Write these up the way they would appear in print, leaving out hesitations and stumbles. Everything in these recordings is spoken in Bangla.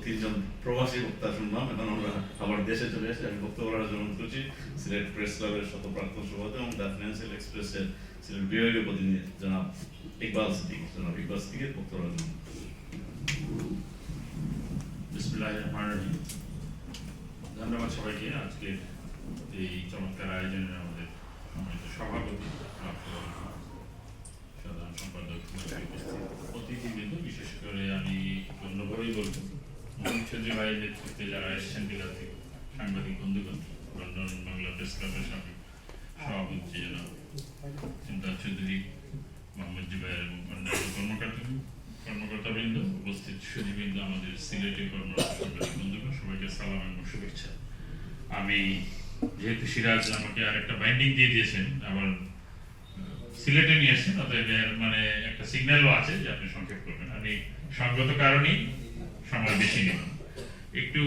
তিনজন প্রবাসী বক্তা শুনলাম। এখন আমরা আবার দেশে চলে আসি। আমি বক্তব্য করার জন্য করছি সিলেট প্রেস ক্লাবের শত প্রাক্তন সভাপতি এবং দ্য ফিনান্সিয়াল এক্সপ্রেসের সিলেট বিভাগীয় প্রতিনিধি জনাব ইকবাল সিদ্দিকের বক্তব্য করার জন্য। বিসমিল্লাহির রহমানির রহিম। ধন্যবাদ সবাইকে। আজকে এই চমৎকার আয়োজনের আমাদের সম্মানিত সভাপতি, সাধারণ সম্পাদক, অতিথিবৃন্দ, বিশেষ করে আমি অন্যভাবেই বলবো মোহাম্মদ চৌধুরী ভাইয়ের নেতৃত্বে যারা এসছেন বিভাগ থেকে, সাংবাদিক বন্ধুগণ, লন্ডন বাংলা প্রেস ক্লাবের সাবেক সভাপতি জনাব ইমদাদ চৌধুরী, মোহাম্মদ জুবাইর এবং অন্যান্য কর্মকর্তাবৃন্দ, উপস্থিত সুধীবৃন্দ, আমাদের সিলেটে কর্মরত সাংবাদিক বন্ধুগণ, সবাইকে সালাম এবং শুভেচ্ছা। আমি যেহেতু সিরাজ আমাকে আরেকটা বাইন্ডিং দিয়ে দিয়েছেন, আবার সিলেটে নিয়ে আসছেন, অতএব মানে একটা সিগন্যালও আছে যে আপনি সংক্ষেপ করবেন। আমি সঙ্গত কারণেই সময় বেশি নেব। একটু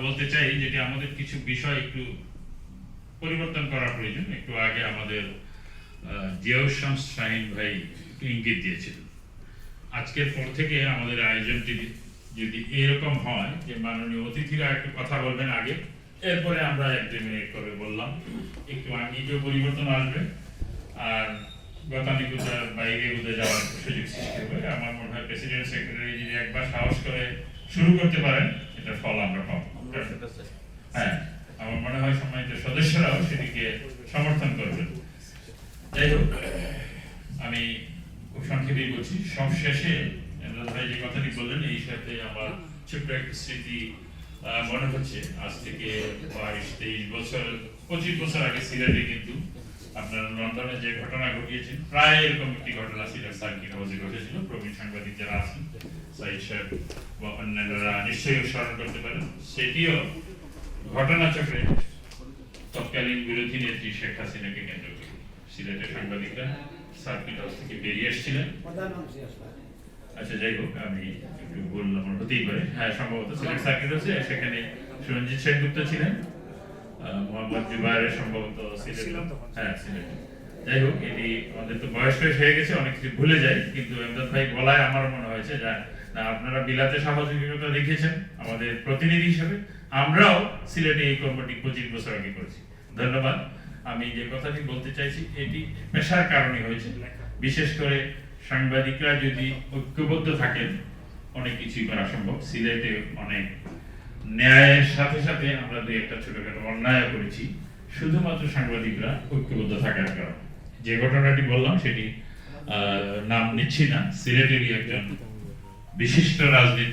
বলতে চাই যেটি আমাদের কিছু বিষয় একটু পরিবর্তন করা প্রয়োজন। একটু আগে আমাদের জিয়াউল শামস শাহিন ভাই একটু ইঙ্গিত দিয়েছিলেন, আজকের পর থেকে আমাদের আয়োজনটি যদি এরকম হয় যে মাননীয় অতিথিরা একটু কথা বলবেন আগে, এরপরে আমরা 1-2 মিনিট করে বললাম, একটু আঙ্গিকীয় পরিবর্তন আসবে আর গতানুগতিকতার বাইরে উঠে যাওয়ার সুযোগ সৃষ্টি হবে। আমার মনে হয় প্রেসিডেন্ট সেক্রেটারি যদি একবার সাহস করে শুরু করতে পারেন, এটার ফল আমরা পাবো। হ্যাঁ, আমার মনে হয় সম্মানিত সদস্যরাও সেটিকে সমর্থন করবেন। যাই হোক, আমি খুব সংক্ষেপেই বলছি। সবশেষে ভাই যে কথাটি বললেন, এই সাথে আমার ছোট্ট একটা স্মৃতি মনে হচ্ছে। আজ থেকে 22-23 বছর 25 বছর আগে সিলেটে কিন্তু আপনার লন্ডনে যে ঘটনা ঘটিয়েছেন, প্রায় এরকম একটি ঘটনা সিলেট সার্কিট হাউসে ঘটেছিল। প্রবীণ সাংবাদিক যারা আছেন, সাইদ সাহেব বা অন্যান্যরা নিশ্চয়ই স্মরণ করতে পারেন। সেটিও ঘটনাচক্রে তৎকালীন বিরোধী নেত্রী শেখ হাসিনাকে কেন্দ্র করে সিলেটের সাংবাদিকরা সার্কিট হাউস থেকে বেরিয়ে এসেছিলেন। আচ্ছা, যাই হোক, আমি একটু বললাম, হতেই পারে। হ্যাঁ, সম্ভবত সিলেট সার্কিট হাউসে সেখানে সুরঞ্জিত সেনগুপ্ত ছিলেন, মোহাম্মদ জুবাইর সম্ভবত সিলেট। হ্যাঁ, সিলেট। যাই হোক, এটি আমাদের তো বয়স হয়ে গেছে, অনেক কিছু ভুলে যাই, কিন্তু এমদাদ ভাই বলায় আমার মনে হয়েছে যে না, আপনারা বিলাতে সহযোগিতা দেখিয়েছেন আমাদের প্রতিনিধি হিসেবে। আমরাও সিলেটে এই কর্মটি 25 বছর আগে করেছি। ধন্যবাদ। আমি যে কথাটি বলতে চাইছি, এটি পেশার কারণে হয়েছে। বিশেষ করে সাংবাদিকরা যদি ঐক্যবদ্ধ থাকেন, অনেক কিছুই করা সম্ভব। সিলেটে অনেক ন্যায়ের সাথে সাথে আমরা 2-1টা ছোটখাটো অন্যায় করেছি, শুধুমাত্র সাংবাদিকরা ঐক্যবদ্ধ থাকার কারণে। যে ঘটনাটি বললাম সেটি নাম নিচ্ছি না, সিলেটেরই একজন বিশিষ্ট রাজনীতি